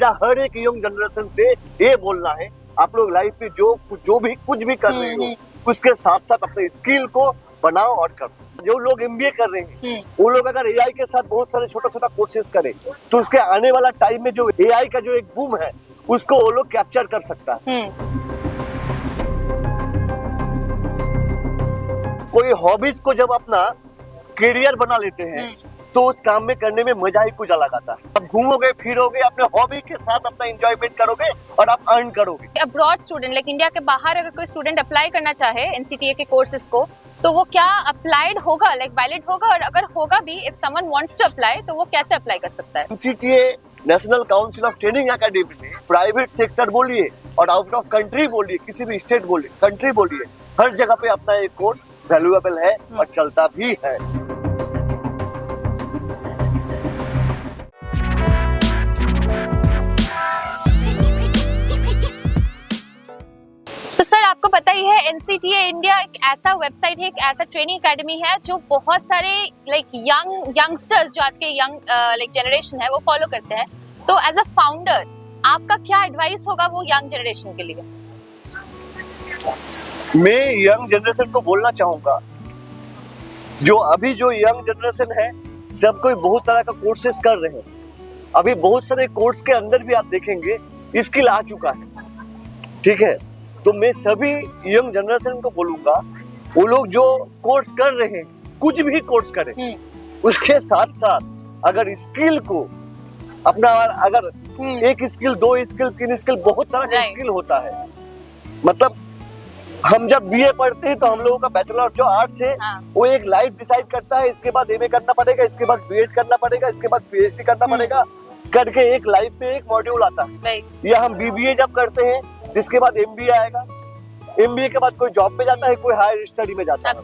मेरा हर एक young generation से ये बोलना है, आप लोग लाइफ में कुछ भी कर रहे हो, उसके साथ साथ अपने स्किल को बनाओ और करो। जो लोग एमबीए कर रहे हैं वो लोग अगर एआई के साथ बहुत सारे छोटा छोटा कोर्सेज करें तो उसके आने वाला टाइम में जो एआई का जो एक बूम है उसको वो लोग कैप्चर कर सकता है। कोई हॉबीज को जब अपना करियर बना लेते हैं तो उस काम में करने में मजा ही कुछ अलग आता है। अब घूमोगे फिरोगे, अपने हॉबी के साथ अपना एंजॉयमेंट करोगे और आप अर्न करोगे। अब्रॉड स्टूडेंट लाइक इंडिया के बाहर अगर कोई स्टूडेंट अप्लाई करना चाहे एनसीटीए के कोर्सेज को तो वो क्या अप्लाइड होगा, लाइक वैलिड होगा, और अगर होगा भी, if someone wants to apply तो वो कैसे अप्लाई कर सकता है? NCTA national council of training academy में प्राइवेट सेक्टर बोलिए और आउट ऑफ कंट्री बोलिए, किसी भी स्टेट बोलिए, कंट्री बोलिए, हर जगह पे अपना एक कोर्स वैल्यूएबल है और चलता भी है। तो सर आपको पता ही है एनसीटीए इंडिया एक ऐसा वेबसाइट है, एक ऐसा ट्रेनिंग एकेडमी है जो बहुत सारे लाइक यंगस्टर्स जो आज के यंग लाइक जनरेशन है वो फॉलो करते हैं। तो एज अ फाउंडर आपका क्या एडवाइस होगा वो यंग जनरेशन के लिए? मैं यंग जनरेशन को बोलना चाहूंगा, जो यंग जनरेशन है सब कोई बहुत तरह का कोर्सेज कर रहे हैं। अभी बहुत सारे कोर्स के अंदर भी आप देखेंगे स्किल आ चुका है, ठीक है। तो मैं सभी यंग जनरेशन को बोलूंगा वो लोग जो कोर्स कर रहे हैं, कुछ भी कोर्स करें, उसके साथ साथ अगर स्किल को अपना, अगर एक स्किल, दो स्किल, तीन स्किल, बहुत तरह का स्किल होता है। मतलब हम जब बीए पढ़ते हैं तो हम लोगों का बैचलर जो आर्ट्स है वो एक लाइफ डिसाइड करता है, इसके बाद एमए करना पड़ेगा, इसके बाद बीएड करना पड़ेगा, इसके बाद पीएचडी करना पड़ेगा, करके एक लाइफ में एक मॉड्यूल आता है। या हम बीबीए जब करते हैं इसके बाद एमबीए आएगा, एमबीए के बाद कोई जॉब पे जाता है, कोई हायर स्टडी में जाता है।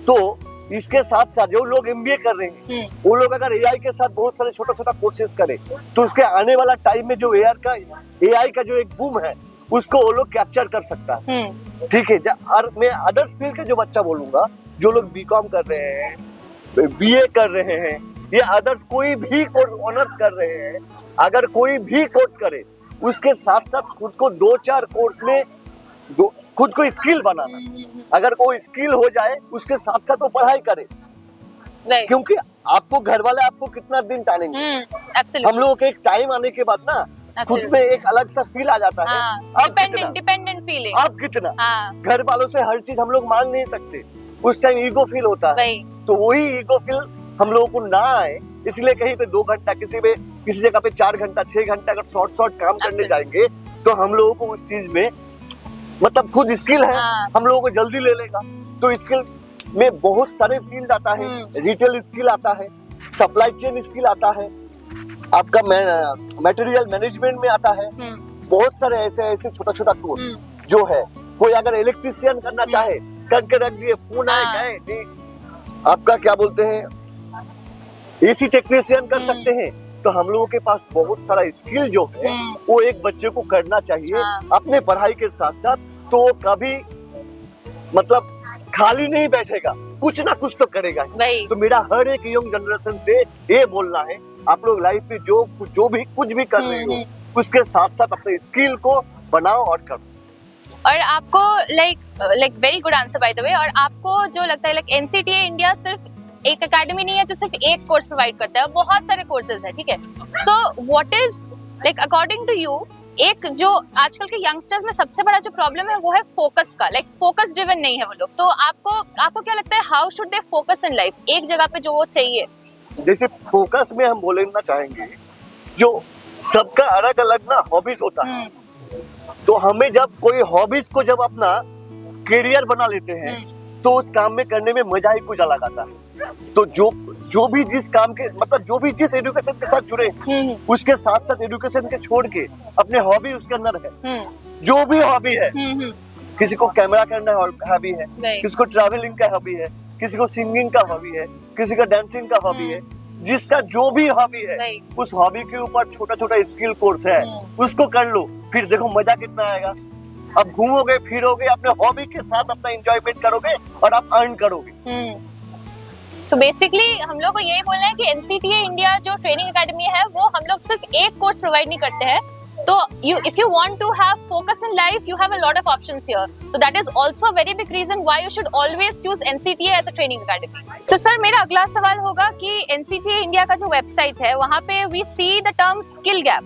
तो इसके साथ साथ जो लोग एमबीए कर रहे हैं वो लोग अगर एआई के साथ बहुत सारे छोटा छोटा कोर्सेज करें तो उसके आने वाला टाइम में जो एआई का जो एक बूम है उसको वो लोग कैप्चर कर सकता है, ठीक है। और मैं अदर्स फील्ड के जो बच्चा बोलूंगा, जो लोग बीकॉम कर रहे हैं, बीए कर रहे हैं, या अदर्स कोई भी कोर्स ऑनर्स कर रहे हैं, अगर कोई भी कोर्स करे उसके साथ साथ खुद को 2-4 कोर्स में खुद को स्किल बनाना। अगर कोई स्किल हो जाए उसके साथ साथ वो पढ़ाई करे, क्योंकि आपको घर वाले आपको कितना दिन टालेंगे। हम लोगों के एक टाइम आने के बाद ना खुद में एक अलग सा फील आ जाता है। Dependent feeling. आप कितना घर वालों से हर चीज हम लोग मांग नहीं सकते, उस टाइम ईगो फील होता है। तो वही ईगो फील हम लोगों को ना आए, इसलिए कहीं पे 2 घंटा, किसी जगह पे 4 घंटा 6 घंटा अगर शॉर्ट काम करने जाएंगे तो हम लोगों को उस चीज में मतलब खुद स्किल है, हम लोगों को जल्दी ले लेगा। तो स्किल में बहुत सारे फील्ड आता है, रिटेल स्किल आता है, सप्लाई चेन स्किल आता है, आपका मटेरियल मैनेजमेंट में आता है, बहुत सारे ऐसे छोटा छोटा कोर्स जो है। कोई अगर इलेक्ट्रिशियन करना चाहे करके रख दिए, फोन आए गए, आपका क्या बोलते हैं एसी टेक्नीशियन कर सकते हैं। तो हम लोगों के पास बहुत सारा स्किल जो है वो एक बच्चे को करना चाहिए अपने पढ़ाई के साथ साथ, तो वो कभी मतलब खाली नहीं बैठेगा, कुछ ना कुछ तो करेगा। तो मेरा हर एक यंग जनरेशन से ये बोलना है, आप लोग लाइफ में कुछ भी कर रहे हो उसके साथ साथ अपने स्किल को बनाओ और करो। और आपको like very good answer by the way. और आपको जो लगता है लाइक एनसीटीए इंडिया सिर्फ एक एकेडमी नहीं है जो सिर्फ एक कोर्स प्रोवाइड करता है, बहुत सारे कोर्सेज है, ठीक है। So what is like according to you, एक जो आजकल के यंगस्टर्स में सबसे बड़ा जो प्रॉब्लम है वो है फोकस का, लाइक फोकस ड्रिवन नहीं है वो लोग। तो आपको क्या लगता है, how should they focus in life, एक जगह पे जो वो चाहिए? जैसे फोकस में हम बोलना चाहेंगे, जो सबका अलग अलग ना हॉबीज होता है। तो हमें जब कोई हॉबीज को जब अपना करियर बना लेते हैं तो उस काम में करने में मजा ही कुछ अलग आता है। तो जो भी जिस काम के मतलब जो भी जिस एजुकेशन के साथ जुड़े उसके साथ साथ एजुकेशन के छोड़ के अपने हॉबी उसके अंदर है, जो भी हॉबी है, किसी को कैमरा करना हॉबी है, किसी को ट्रैवलिंग का हॉबी है, किसी को सिंगिंग का हॉबी है, किसी का डांसिंग का हॉबी है, जिसका जो भी हॉबी है उस हॉबी के ऊपर छोटा छोटा स्किल कोर्स है, उसको कर लो, फिर देखो मजा कितना आएगा। अब घूमोगे फिरोगे, अपने हॉबी के साथ अपना एंजॉयमेंट करोगे और आप अर्न करोगे। तो बेसिकली हम लोग को यही बोलना है कि एनसीटीए इंडिया जो ट्रेनिंग एकेडमी है वो हम लोग सिर्फ एक कोर्स प्रोवाइड नहीं करते हैं, तो if you want to have focus in life, you have a lot of options here. So that is also a very big reason why you should always choose NCTA as a training academy. तो sir मेरा अगला सवाल होगा कि NCTA India का जो website है वहाँ पे we see the term skill gap.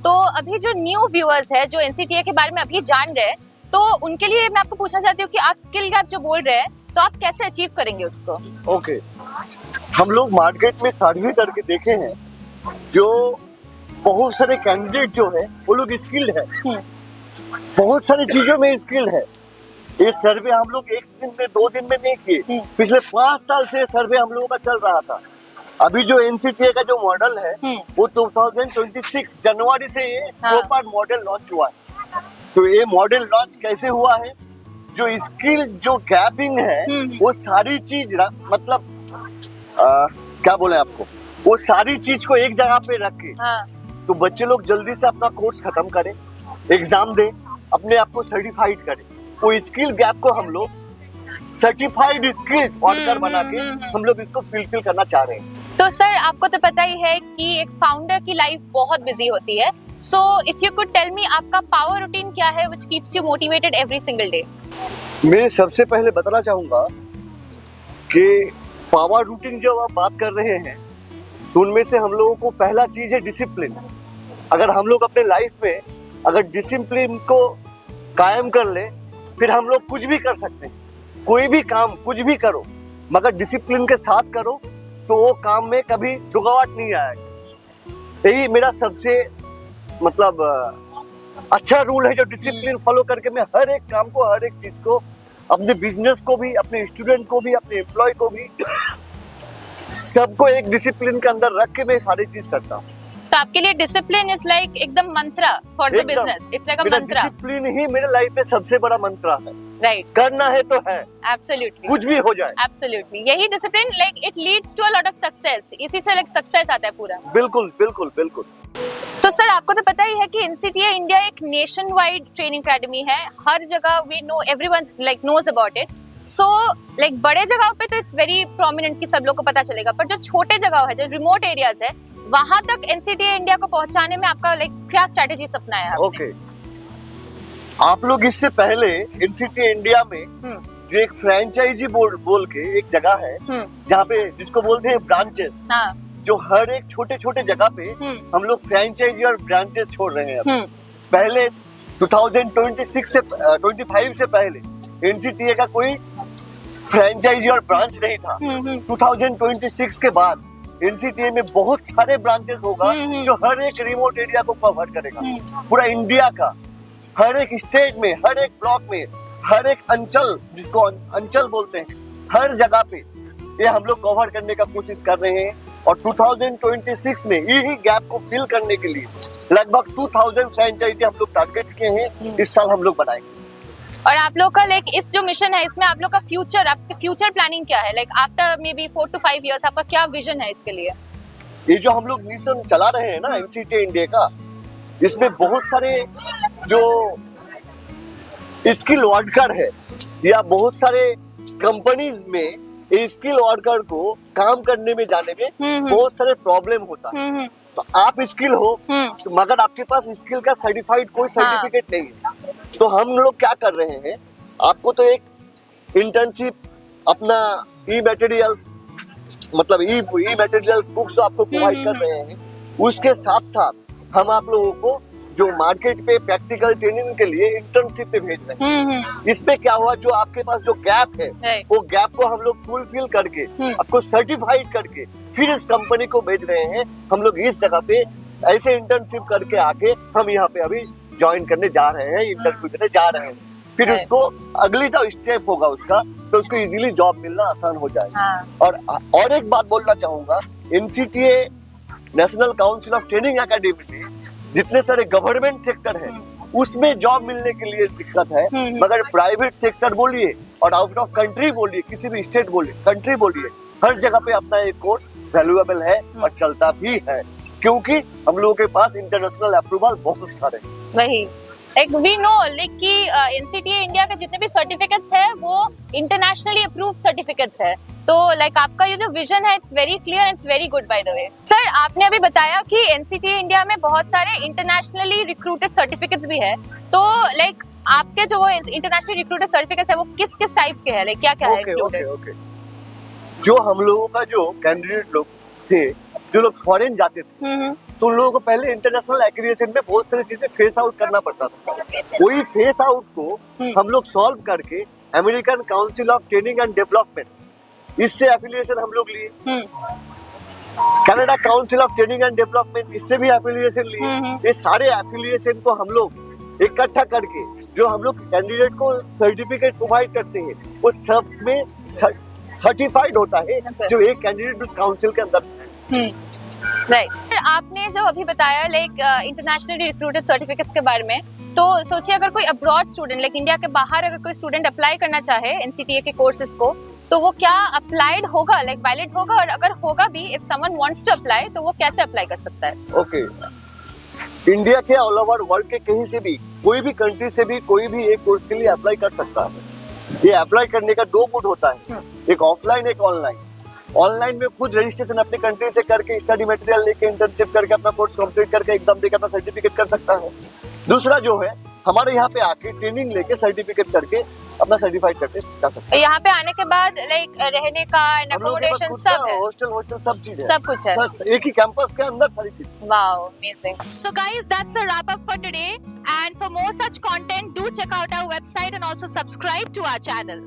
तो अभी जो न्यू व्यूअर्स है जो NCTA के बारे में अभी जान रहे हैं, तो उनके लिए मैं आपको पूछना चाहती हूँ कि आप स्किल गैप जो बोल रहे हैं तो आप कैसे अचीव करेंगे उसको? ओके, हम लोग मार्केट में सर्वे करके देखे हैं, जो बहुत सारे कैंडिडेट जो है वो लोग स्किल्ड है, बहुत सारी चीजों में स्किल्ड है। ये सर्वे हम लोग एक दिन में 2 दिन में नहीं किए, पिछले 5 साल से सर्वे हम लोगों का चल रहा था। अभी जो NCTA का जो मॉडल है वो 2026 जनवरी से ये प्रॉपर मॉडल लॉन्च हुआ है। तो ये मॉडल लॉन्च कैसे हुआ है, जो स्किल जो गैपिंग है वो सारी चीज मतलब क्या बोले आपको, वो सारी चीज को एक जगह पे रख के तो बच्चे लोग जल्दी से अपना कोर्स खत्म करें, एग्जाम दें, अपने आप को सर्टिफाइड करें। वो स्किल गैप को हम लोग सर्टिफाइड स्किल वर्कर बना के हम लोग इसको फिल करना चाह रहे हैं। तो सर आपको तो पता ही है कि एक फाउंडर की लाइफ बहुत बिजी होती है, so if you could tell me आपका पावर रूटीन क्या है which keeps you motivated every single day? मैं सबसे पहले बताना चाहूंगा कि पावर रूटीन जब आप बात कर रहे हैं तो उनमें से हम लोगों को पहला चीज है डिसिप्लिन। अगर हम लोग अपने लाइफ में अगर डिसिप्लिन को कायम कर ले, फिर हम लोग कुछ भी कर सकते हैं। कोई भी काम कुछ भी करो मगर डिसिप्लिन के साथ करो तो वो काम में कभी रुकावट नहीं आएगी। यही मेरा सबसे मतलब अच्छा रूल है, जो डिसिप्लिन फॉलो करके मैं हर एक काम को, हर एक चीज को, अपने बिजनेस को भी, अपने स्टूडेंट को भी, अपने एम्प्लॉय को भी, सबको एक डिसिप्लिन के अंदर रख के मैं सारी चीज करता हूँ। तो आपके लिए डिसिप्लिन इज लाइक एकदम mantra for the business, it's like a mantra. Discipline ही मेरे लाइफ में सबसे बड़ा मंत्रा है। राइट, करना है तो है, एब्सोल्युटली, कुछ भी हो जाए। एब्सोल्युटली, यही discipline like it leads to a lot of success, इसी से लाइक सक्सेस आता है पूरा। बिल्कुल बिल्कुल बिल्कुल। तो सर आपको तो पता ही है कि NCTA इंडिया एक नेशन वाइड ट्रेनिंग एकेडमी है, हर जगह we know, everyone like knows about it. So like बड़े जगहों पे तो इट्स वेरी प्रोमिनेंट कि सब लोग को पता चलेगा, पर जो छोटे जगह है, जो रिमोट एरियाज है, वहां तक NCTA इंडिया को पहुंचाने में आपका लाइक क्या स्ट्रेटेजी अपनाया है? ओके, आप लोग इससे पहले NCTA इंडिया में जो एक फ्रेंचाइजी बोल के एक जगह है जहाँ पे जिसको बोलते हैं ब्रांचेस, जो हर एक छोटे छोटे जगह पे हम लोग फ्रेंचाइजी और ब्रांचेस छोड़ रहे हैं। पहले 2026 से 25 से पहले NCTA का कोई फ्रेंचाइजी और ब्रांच नहीं था। 2026 के बाद NCTA में बहुत सारे ब्रांचेस होगा जो हर एक रिमोट एरिया को कवर करेगा, पूरा इंडिया का, हर एक स्टेट में, हर एक ब्लॉक में, हर एक अंचल, जिसको अंचल बोलते हैं, हर जगह पे ये हम लोग कवर करने का कोशिश कर रहे हैं। और 2026 में यही गैप को फिल करने के लिए लगभग 2000 फ्रेंचाइजी हम लोग टारगेट किए हैं, इस साल हम लोग बनाएंगे। और आप लोग का लाइक इस जो मिशन है, इसमें आप लोग का फ्यूचर, आपकी फ्यूचर प्लानिंग क्या है? Like after may be 4 to 5 years आपका क्या विजन है इसके लिए? ये जो हम लोग मिशन चला रहे हैं ना NCTA इंडिया का, इसमें बहुत सारे जो स्किल वर्कर है या बहुत सारे कंपनीज में स्किल वर्कर को काम करने में जाने में बहुत सारे प्रॉब्लम होता है। तो आप स्किल हो तो मगर आपके पास स्किल का सर्टिफाइड कोई सर्टिफिकेट नहीं है, तो हम लोग क्या कर रहे हैं, आपको तो एक इंटर्नशिप, अपना ई मटेरियल्स मतलब ई मटेरियल्स बुक्स आपको प्रोवाइड कर रहे हैं, उसके साथ साथ हम आप लोगों को जो मार्केट पे प्रैक्टिकल ट्रेनिंग के लिए इंटर्नशिप पे भेज रहे हैं। इसमें क्या हुआ, जो आपके पास जो गैप है वो गैप को हम लोग फुलफिल करके आपको सर्टिफाइड करके फिर इस कंपनी को भेज रहे हैं। हम लोग इस जगह पे ऐसे इंटर्नशिप करके आके हम यहाँ पे अभी ज्वाइन करने जा रहे हैं, इंटरव्यू करने जा रहे हैं, फिर उसको अगली जो स्टेप होगा उसका, तो उसको इजीली जॉब मिलना आसान हो जाएगा। और एक बात बोलना चाहूंगा, NCTA national council of training academy में जितने सारे गवर्नमेंट सेक्टर है उसमें जॉब मिलने के लिए दिक्कत है, मगर प्राइवेट सेक्टर बोलिए और आउट ऑफ कंट्री बोलिए, किसी भी स्टेट बोलिए, कंट्री बोलिए, हर जगह पे अपना एक कोर्स वैल्यूएबल है और चलता भी है, क्योंकि हम लोगों के पास इंटरनेशनल अप्रूवल बहुत सारे। वही लाइक वी नो लाइक कि NCTA इंडिया के जितने भी सर्टिफिकेट्स है वो इंटरनेशनली अप्रूव्ड सर्टिफिकेट्स है, तो लाइक आपका ये जो विजन है it's very clear, it's very good by the way. Sir आपने अभी बताया कि एनसीटीए इंडिया में बहुत सारे इंटरनेशनली रिक्रूटेड सर्टिफिकेट्स भी है, तो लाइक आपके जो इंटरनेशनली रिक्रूटेड सर्टिफिकेट्स है वो किस किस टाइप्स के हैं, लाइक क्या क्या है इंक्लूडेड? ओके। जो हम लोगों का जो कैंडिडेट लोग थे, जो लोग फॉरेन जाते थे, तो उन लोगों को पहले इंटरनेशनल एक्रीडिएशन में बहुत सारी चीजें फेस आउट करना पड़ता था। वही फेस आउट को हम लोग सॉल्व करके American council of training and development, इससे एफिलिएशन हम लोग लिए। Canada council of training and development, इससे भी एफिलिएशन लिए। ये सारे एफिलिएशन को हम लोग इकट्ठा करके जो हम लोग कैंडिडेट को सर्टिफिकेट प्रोवाइड करते हैं, वो सब में सर्टिफाइड होता है जो एक कैंडिडेट उस काउंसिल के अंदर है। राइट। आपने जो अभी बताया लाइक इंटरनेशनली रिक्रूटेड सर्टिफिकेट्स के बारे में, तो सोचिए अगर कोई अब्रॉड स्टूडेंट लाइक इंडिया के बाहर अगर कोई स्टूडेंट अप्लाई करना चाहे एनसीटीए के कोर्सेज को, तो वो क्या अप्लाइड होगा, लाइक वैलिड होगा? और अगर होगा भी, if someone wants to apply, तो वो कैसे अप्लाई कर सकता है? ओके, इंडिया के ऑल ओवर वर्ल्ड के कहीं से भी, कोई भी कंट्री से भी कोई भी एक कोर्स के लिए अप्लाई कर सकता है। ये अप्लाई करने का 2 मोड होता है, एक ऑफलाइन एक ऑनलाइन। ऑनलाइन में खुद रजिस्ट्रेशन अपने कंट्री से करके, स्टडी मटेरियल लेके, इंटर्नशिप करके, अपना कोर्स कंप्लीट करके, एग्जाम देकर अपना सर्टिफिकेट कर सकता है। दूसरा जो है, हमारे यहाँ पे आके ट्रेनिंग लेके सर्टिफिकेट करके अपना सर्टिफाइड करके जा सकते हैं। यहाँ पे आने के बाद लाइक रहने का अकोमोडेशन सब है, हॉस्टल सब चीज है, सब कुछ है, एक ही कैंपस के अंदर सारी चीज। Wow, amazing. So guys, that's a wrap up for today, and for more such content do check out our website and also subscribe to our channel.